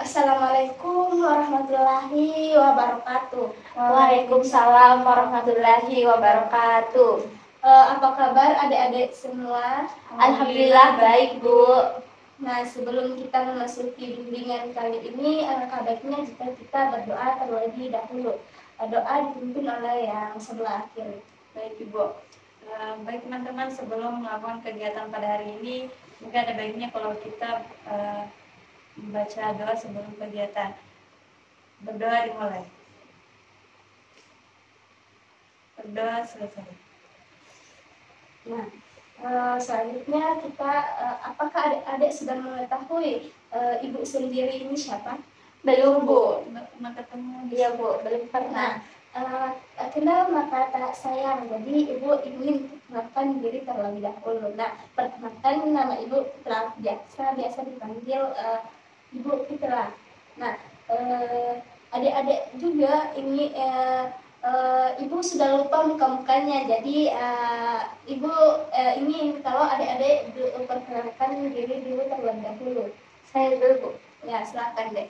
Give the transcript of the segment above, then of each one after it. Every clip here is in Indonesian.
Assalamualaikum warahmatullahi wabarakatuh. Waalaikumsalam warahmatullahi wabarakatuh. Apa kabar adik-adik semua? Alhamdulillah baik, Bu. Nah, sebelum kita memasuki bimbingan kali ini, baiknya jika kita berdoa terlebih dahulu. Doa dipimpin oleh yang sebelah kiri. Baik, Ibu. Baik teman-teman, sebelum melakukan kegiatan pada hari ini, mungkin ada baiknya kalau kita membaca doa sebelum kegiatan. Berdoa dimulai. Berdoa selesai. Nah, selanjutnya kita, apakah adik-adik sudah mengetahui ibu sendiri ini siapa? Belum, Bu. Pernah ketemu? Iya, Bu. Belum pernah. Kenal maka tak sayang. Jadi ibu ingin mengenalkan diri terlebih dahulu. Nah, perkenalkan nama ibu Fitri, biasa dipanggil Ibu Fitri. Nah, adik-adik juga ini ibu sudah lupa muka-mukanya. Jadi ibu ingin kalau adik-adik perkenalkan diri dulu terlebih dahulu. Saya dulu, Bu. Ya, silakan deh.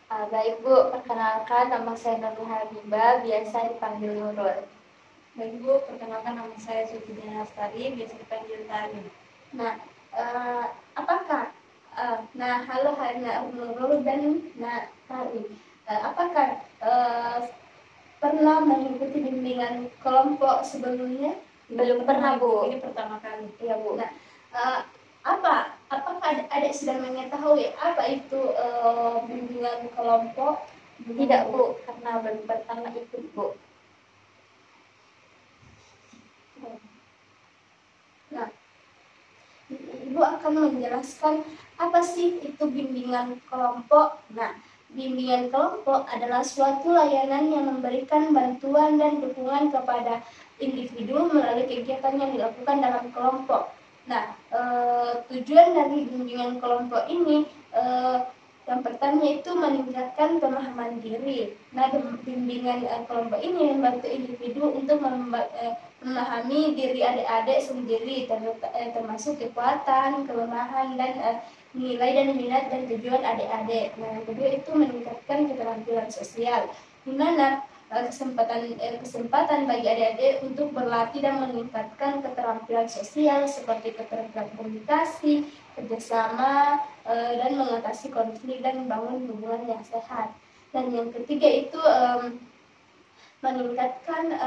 Baik, Bu. Perkenalkan, nama saya Nurul Habibah, biasa dipanggil Nurul. Baik, Bu. Perkenalkan, nama saya Sulfidiana Astari, biasa dipanggil Tari. Nah, apakah halo Nurul dan Tari. Apakah pernah mengikuti bimbingan kelompok sebelumnya? Belum pernah, Bu. Ini pertama kali. Iya, Bu. Nah, apakah adik sudah mengetahui apa itu bimbingan kelompok? Tidak, Bu, karena baru pertama ikut, Bu. Nah, Ibu akan menjelaskan apa sih itu bimbingan kelompok. Nah, bimbingan kelompok adalah suatu layanan yang memberikan bantuan dan dukungan kepada individu melalui kegiatan yang dilakukan dalam kelompok. Nah, tujuan dari bimbingan kelompok ini yang pertama itu meningkatkan pemahaman diri. Nah, bimbingan kelompok ini membantu individu untuk memahami diri adik-adik sendiri, termasuk kekuatan, kelemahan, dan nilai dan minat dan tujuan adik-adik. Nah, yang kedua itu meningkatkan keterampilan sosial, di mana kesempatan bagi adik-adik untuk berlatih dan meningkatkan keterampilan sosial seperti keterampilan komunikasi, kerjasama, dan mengatasi konflik dan membangun hubungan yang sehat. Dan yang ketiga itu meningkatkan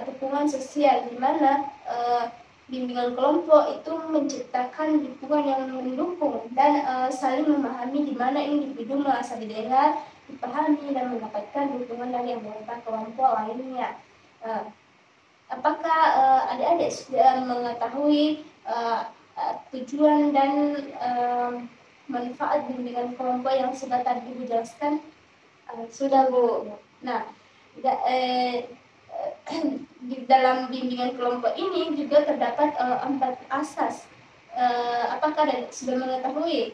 dukungan sosial, di mana bimbingan kelompok itu menciptakan lingkungan yang mendukung dan saling memahami, di mana individu merasa didengar, dipahami, dan mendapatkan dukungan dari anggota kelompok lainnya. Apakah adik-adik sudah mengetahui tujuan dan manfaat bimbingan kelompok yang sudah tadi Ibu jelaskan? Sudah, Bu. Nah, di dalam bimbingan kelompok ini juga terdapat 4 asas. Apakah adik sudah mengetahui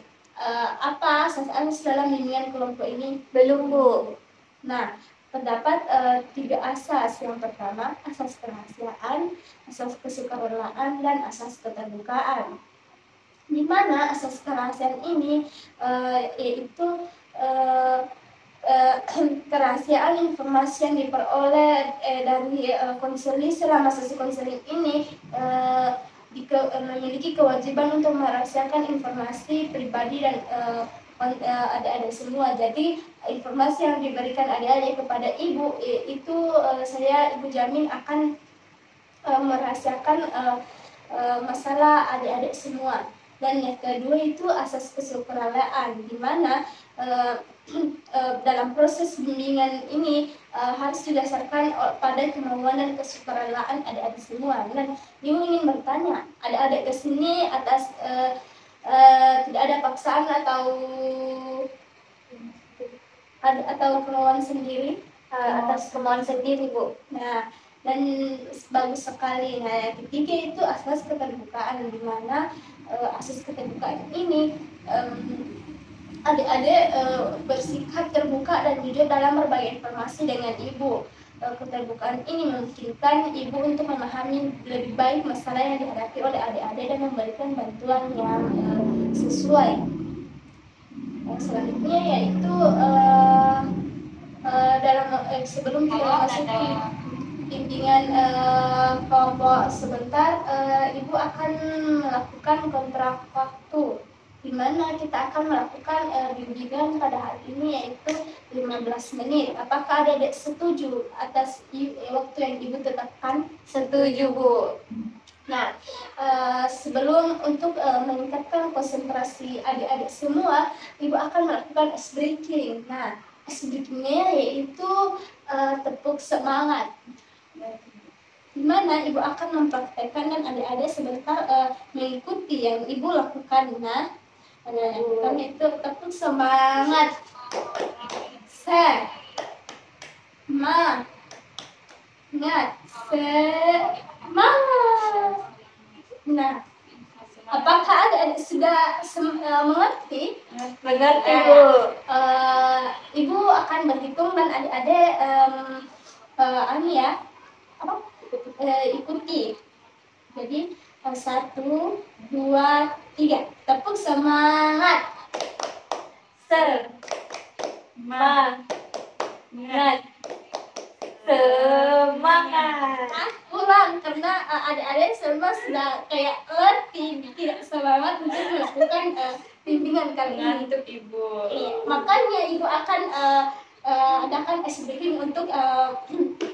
apa asas dalam bimbingan kelompok ini? Belum, Bu. Nah, terdapat 3 asas. Yang pertama, asas kerahasiaan, asas kesukarelaan, dan asas keterbukaan. Di mana asas kerahasiaan ini yaitu kerahasiaan informasi yang diperoleh dari konseling selama sesi konseling ini memiliki kewajiban untuk merahasiakan informasi pribadi dan adik-adik semua. Jadi informasi yang diberikan adik-adik kepada ibu itu Ibu jamin akan merahasiakan masalah adik-adik semua. Dan yang kedua itu asas kesukarelaan, di mana dalam proses bimbingan ini harus didasarkan pada kemauan dan kesukarelaan adik-adik semua. Dan Ibu ingin bertanya, adik-adik kesini atas tidak ada paksaan atau kemauan sendiri? Atas kemauan sendiri, Bu. Nah, dan bagus sekali. Nah, yang ketiga itu asas keterbukaan, di mana asas keterbukaan ini adik-adik bersikap terbuka dan jujur dalam berbagi informasi dengan Ibu. Keterbukaan ini memungkinkan Ibu untuk memahami lebih baik masalah yang dihadapi oleh adik-adik dan memberikan bantuan yang sesuai. Selanjutnya yaitu sebelum kita memasuki bimbingan kelompok sebentar, Ibu akan melakukan kontrak waktu, di mana kita akan melakukan bimbingan pada hari ini yaitu 15 menit. Apakah adik-adik setuju atas waktu yang Ibu tetapkan? Setuju, Bu. Nah, sebelum untuk meningkatkan konsentrasi adik-adik semua, Ibu akan melakukan ice breaking. Nah, ice breakingnya yaitu tepuk semangat, di mana Ibu akan mempraktekkan dan adik-adik sebentar mengikuti yang Ibu lakukan. Nah, yang itu tepuk semangat. Semangat. Nah, apakah adik-adik sudah mengerti? Mengerti, Bu. Ibu akan berhitung dan adik-adik ikuti. Jadi 1, 2, 3. Tepuk semangat. Semangat. Semangat. Ulang, karena adik-adik semua sudah kayak tidak semangat untuk melakukan bimbingan kali ini. Ngantuk, Ibu. Iya, makanya Ibu akan adakan ice breaking untuk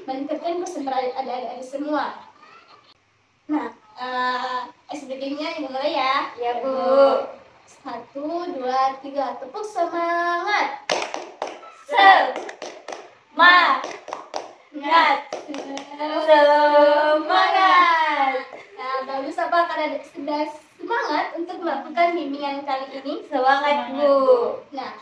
meningkatkan konsentrasi adik-adik semua. Nah, ice breakingnya Ibu mulai ya. Ya, Bu. 1, 2, 3. Tepuk semangat. Semangat. Semangat. Nah, bagus, apa adik sudah semangat untuk melakukan bimbingan kali ini? Semangat, Bu. Nah,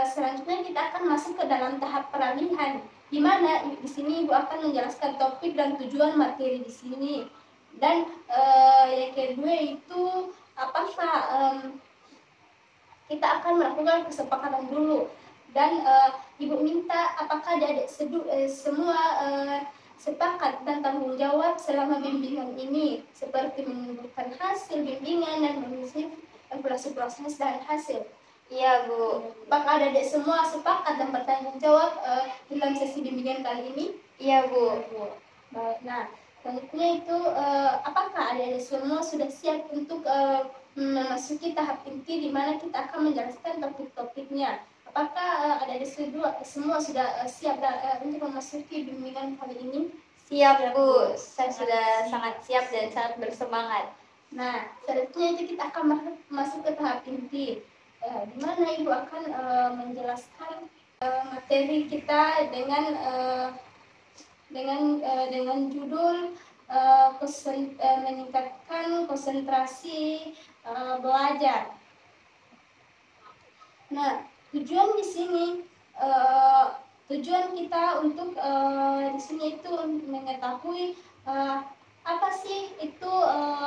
selanjutnya kita akan masuk ke dalam tahap peralihan, di mana di sini Ibu akan menjelaskan topik dan tujuan materi di sini. Dan yang kedua itu apakah kita akan melakukan kesepakatan dulu. Dan Ibu minta apakah adik-adik semua sepakat dan tanggung jawab selama bimbingan ini, seperti menentukan hasil bimbingan dan mengisi evaluasi proses dan hasil. Iya, Bu. Apakah adik-adik semua sepakat dan bertanggung jawab dalam sesi bimbingan kali ini? Iya, Bu. Baik. Nah, selanjutnya itu apakah adik-adik semua sudah siap untuk memasuki tahap inti di mana kita akan menjelaskan topik-topiknya? Apakah adik-adik semua sudah siap untuk memasuki bimbingan kali ini? Siap, Bu. Saya sudah sangat siap dan sangat bersemangat. Nah, selanjutnya itu kita akan masuk ke tahap inti, di mana Ibu akan menjelaskan materi kita dengan judul meningkatkan konsentrasi belajar. Nah, tujuan di sini tujuan kita untuk di sini itu mengetahui apa sih itu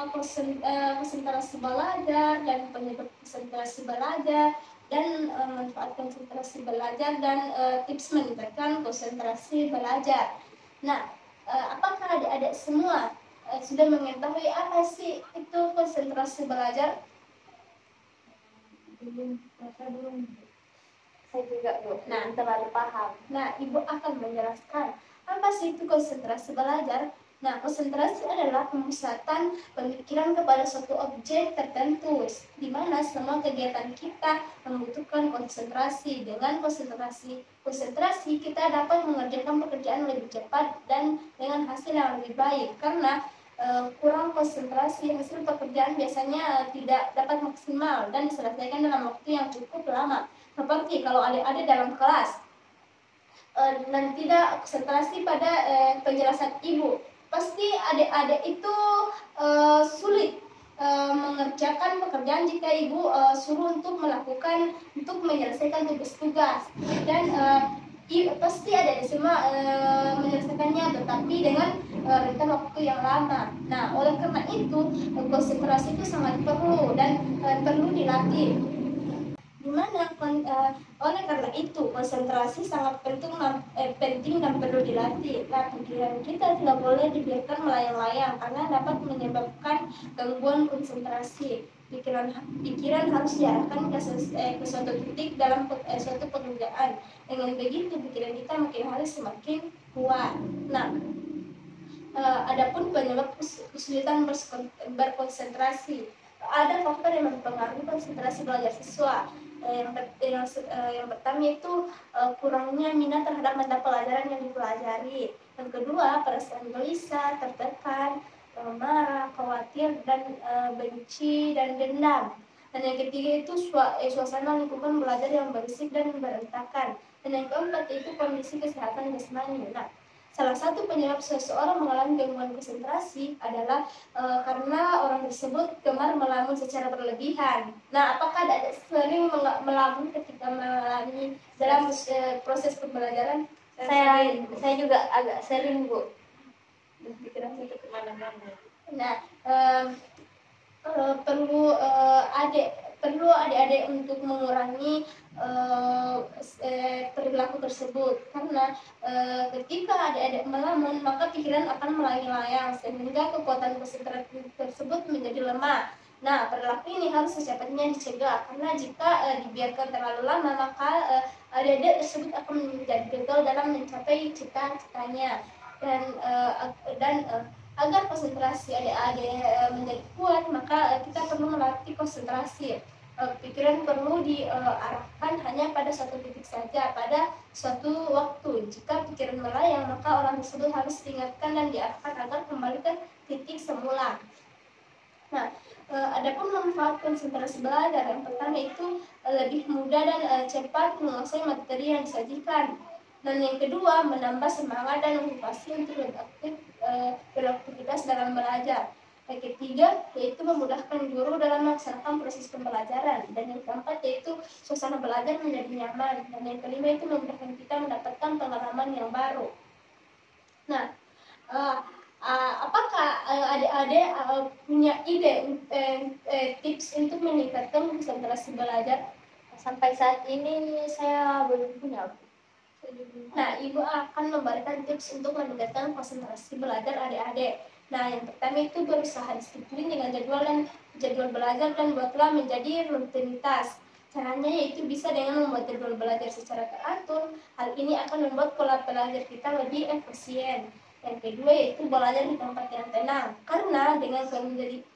konsentrasi belajar dan penyebab konsentrasi belajar dan manfaat konsentrasi belajar dan tips meningkatkan konsentrasi belajar. Nah, apakah adik-adik semua sudah mengetahui apa sih itu konsentrasi belajar? Belum. Saya juga, Bu. Nah, terlalu paham. Nah, Ibu akan menjelaskan apa sih itu konsentrasi belajar. Nah, konsentrasi adalah pemusatan pemikiran kepada suatu objek tertentu, di mana semua kegiatan kita membutuhkan konsentrasi. Dengan konsentrasi kita dapat mengerjakan pekerjaan lebih cepat dan dengan hasil yang lebih baik. Karena kurang konsentrasi, hasil pekerjaan biasanya tidak dapat maksimal dan diselesaikan dalam waktu yang cukup lama. Seperti kalau adik-adik dalam kelas dan tidak konsentrasi pada penjelasan Ibu, pasti adik-adik itu sulit mengerjakan pekerjaan jika Ibu suruh untuk menyelesaikan tugas-tugas. Dan pasti adik-adik semua menyelesaikannya, tetapi dengan rentang waktu yang lama. Nah, oleh karena itu konsentrasi itu sangat perlu dan perlu dilatih. Di Oleh karena itu konsentrasi sangat penting dan perlu dilatih. Nah, pikiran kita tidak boleh dibiarkan melayang-layang karena dapat menyebabkan gangguan konsentrasi. Pikiran harus diarahkan ke suatu titik dalam suatu pekerjaan. Dengan begitu pikiran kita makin hari semakin kuat. Nah, adapun penyebab kesulitan berkonsentrasi, ada faktor yang mempengaruhi konsentrasi belajar siswa. Yang pertama itu kurangnya minat terhadap mata pelajaran yang dipelajari. Yang kedua, perasaan gelisah, tertekan, marah, khawatir, dan benci dan dendam. Dan yang ketiga itu suasana lingkungan belajar yang berisik dan berantakan. Dan yang keempat itu kondisi kesehatan jasmani. Nah, salah satu penyebab seseorang mengalami gangguan konsentrasi adalah karena orang tersebut gemar melamun secara berlebihan. Nah, apakah ada sering melamun ketika mengalami dalam proses pembelajaran? Saya juga agak sering, Bu. Pikiran saya kemana-mana. Nah, perlu adik-adik untuk mengurangi perilaku tersebut, karena ketika adik-adik melamun maka pikiran akan melayang-layang sehingga kekuatan konsentrasi tersebut menjadi lemah. Nah, perilaku ini harus secepatnya dicegah, karena jika dibiarkan terlalu lama maka adik-adik tersebut akan menjadi gagal dalam mencapai cita-citanya. Dan agar konsentrasi adik-adik menjadi kuat, maka kita perlu melatih konsentrasi. Pikiran perlu diarahkan hanya pada suatu titik saja pada suatu waktu. Jika pikiran melayang, maka orang tersebut harus diingatkan dan diarahkan agar kembali ke titik semula. Nah, adapun manfaat konsentrasi belajar, yang pertama itu lebih mudah dan cepat menguasai materi yang disajikan. Dan yang kedua, menambah semangat dan motivasi untuk lebih aktif beraktivitas dalam belajar. Yang ketiga, yaitu memudahkan guru dalam melaksanakan proses pembelajaran. Dan yang keempat, yaitu suasana belajar menjadi nyaman. Dan yang kelima, itu memudahkan kita mendapatkan pengalaman yang baru. Nah, apakah adik-adik punya ide tips untuk meningkatkan konsentrasi belajar? Sampai saat ini saya belum punya. Nah, Ibu akan memberikan tips untuk meningkatkan konsentrasi belajar adik-adik. Nah, yang pertama itu berusaha disiplin dengan jadwal belajar dan buatlah menjadi rutinitas. Caranya yaitu bisa dengan membuat jadwal belajar secara teratur. Hal ini akan membuat pola belajar kita lebih efisien. Yang kedua yaitu belajar di tempat yang tenang. Karena dengan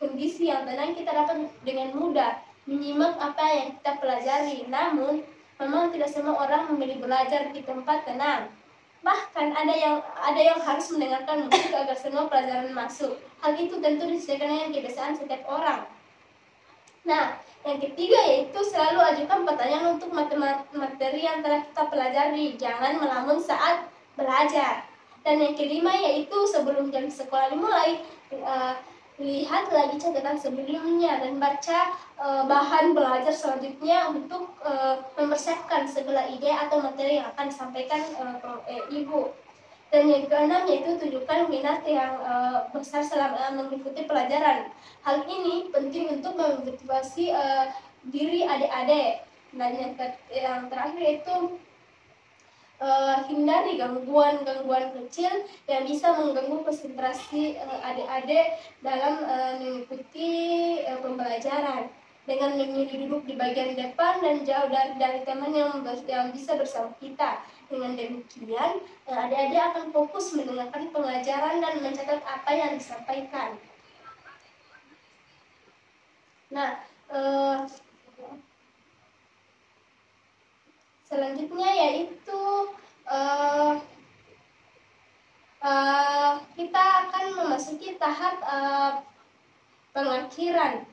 kondisi yang tenang kita dapat dengan mudah menyimak apa yang kita pelajari. Namun, memang tidak semua orang memilih belajar di tempat tenang. Bahkan ada yang harus mendengarkan musik agar semua pelajaran masuk. Hal itu tentu disesuaikan dengan kebiasaan setiap orang. Nah, yang ketiga yaitu selalu ajukan pertanyaan untuk materi yang telah kita pelajari. Jangan melamun saat belajar. Dan yang kelima yaitu sebelum jam sekolah dimulai, lihat lagi catatan sebelumnya dan baca bahan belajar selanjutnya untuk mempersiapkan segala ide atau materi yang akan disampaikan Ibu. Dan yang keenam yaitu tunjukkan minat yang besar selama mengikuti pelajaran. Hal ini penting untuk memotivasi diri adik-adik. Dan yang terakhir yaitu hindari gangguan-gangguan kecil yang bisa mengganggu konsentrasi adik-adik dalam mengikuti pembelajaran. Dengan memilih duduk di bagian depan dan jauh dari teman yang bisa bersama kita. Dengan demikian, adik-adik akan fokus mendengarkan pengajaran dan mencatat apa yang disampaikan. Nah, selanjutnya yaitu kita akan memasuki tahap pengakhiran.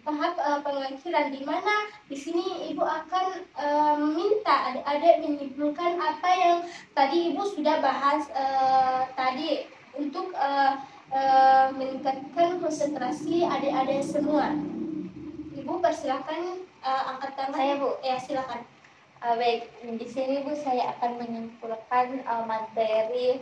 Tahap pengakhiran di mana di sini Ibu akan meminta adik-adik menyimpulkan apa yang tadi Ibu sudah bahas tadi untuk meningkatkan konsentrasi adik-adik semua. Ibu persilakan angkat tangan. Saya, Bu. Ya, silakan. Baik, di sini Bu saya akan menyimpulkan materi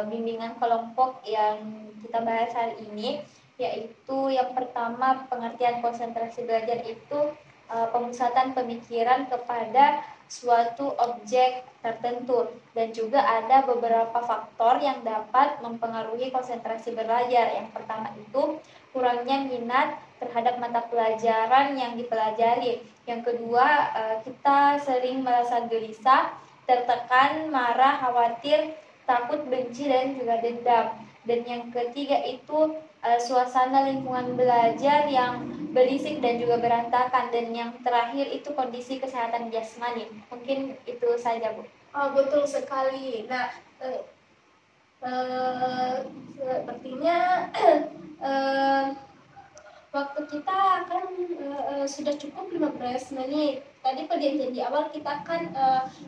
bimbingan kelompok yang kita bahas hari ini, yaitu yang pertama pengertian konsentrasi belajar itu pemusatan pemikiran kepada suatu objek tertentu, dan juga ada beberapa faktor yang dapat mempengaruhi konsentrasi belajar. Yang pertama itu kurangnya minat terhadap mata pelajaran yang dipelajari. Yang kedua, kita sering merasa gelisah, tertekan, marah, khawatir, takut, benci, dan juga dendam. Dan yang ketiga itu suasana lingkungan belajar yang berisik dan juga berantakan. Dan yang terakhir itu kondisi kesehatan jasmani. Mungkin itu saja, Bu. Oh, betul sekali. Nah, sepertinya waktu kita akan sudah cukup 15 menit. Tadi perjanjian di awal kita akan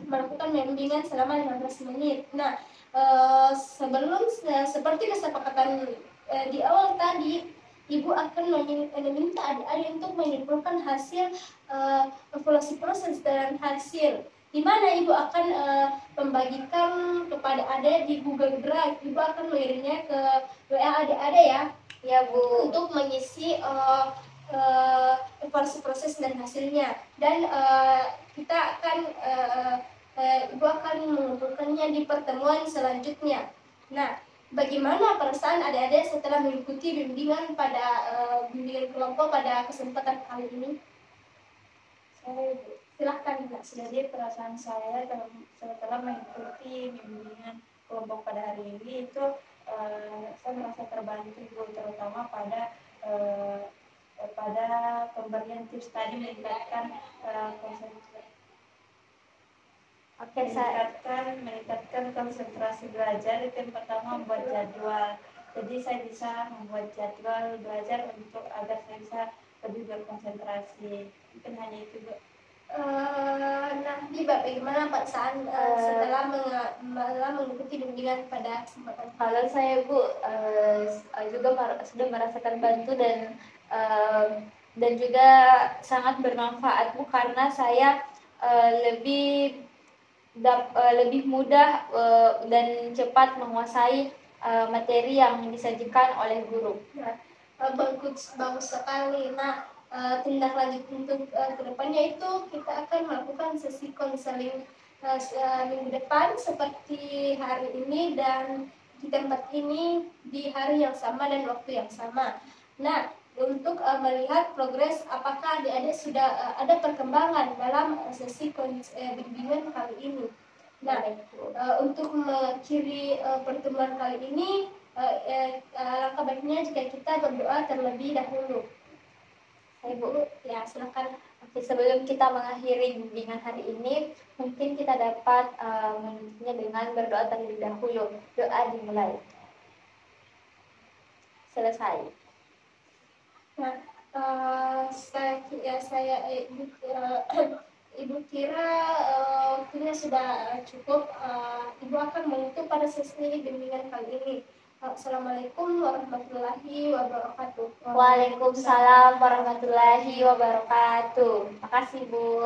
melakukan bimbingan selama 15 menit. Nah, sebelum seperti kesepakatan di awal tadi, Ibu akan meminta adik-adik untuk menyimpulkan hasil evaluasi proses dan hasil, di mana Ibu akan membagikan kepada adik di Google Drive. Ibu akan mengirimnya ke WA adik-adik ya. Ya, Bu. Untuk mengisi evaluasi proses dan hasilnya, dan kita akan Ibu akan mengumpulkannya di pertemuan selanjutnya. Nah, bagaimana perasaan adik-adik setelah mengikuti bimbingan pada bimbingan kelompok pada kesempatan kali ini? Silahkan, Mbak. Jadi perasaan saya setelah mengikuti bimbingan kelompok pada hari ini itu saya merasa terbantu, terutama pada pemberian tips tadi, meningkatkan meningkatkan konsentrasi belajar. Itu yang pertama, membuat jadwal. Jadi saya bisa membuat jadwal belajar untuk agar saya bisa lebih berkonsentrasi. Mungkin hanya itu, Bu. Nanti bagaimana perasaan setelah mengikuti bimbingan pada kesempatan? Kalau saya, Bu, juga sudah merasa terbantu dan juga sangat bermanfaat, Bu, karena saya lebih mudah dan cepat menguasai materi yang disajikan oleh guru. Nah, bagus sekali. Nah, tindak lanjut untuk kedepannya itu kita akan melakukan sesi konseling minggu depan seperti hari ini, dan di tempat ini di hari yang sama dan waktu yang sama. Nah, untuk melihat progres apakah adik-adik sudah ada perkembangan dalam sesi bimbingan kali ini. Nah, untuk mengakhiri pertemuan kali ini, langkah baiknya jika kita berdoa terlebih dahulu. Ibu, ya silakan. Oke, sebelum kita mengakhiri bimbingan hari ini, mungkin kita dapat menutupnya dengan berdoa terlebih dahulu. Doa dimulai. Selesai. Nah, Ibu kira waktunya sudah cukup. Ibu akan menutup pada sesi bimbingan kali ini. Assalamualaikum warahmatullahi wabarakatuh. Waalaikumsalam warahmatullahi wabarakatuh. Makasih, Bu.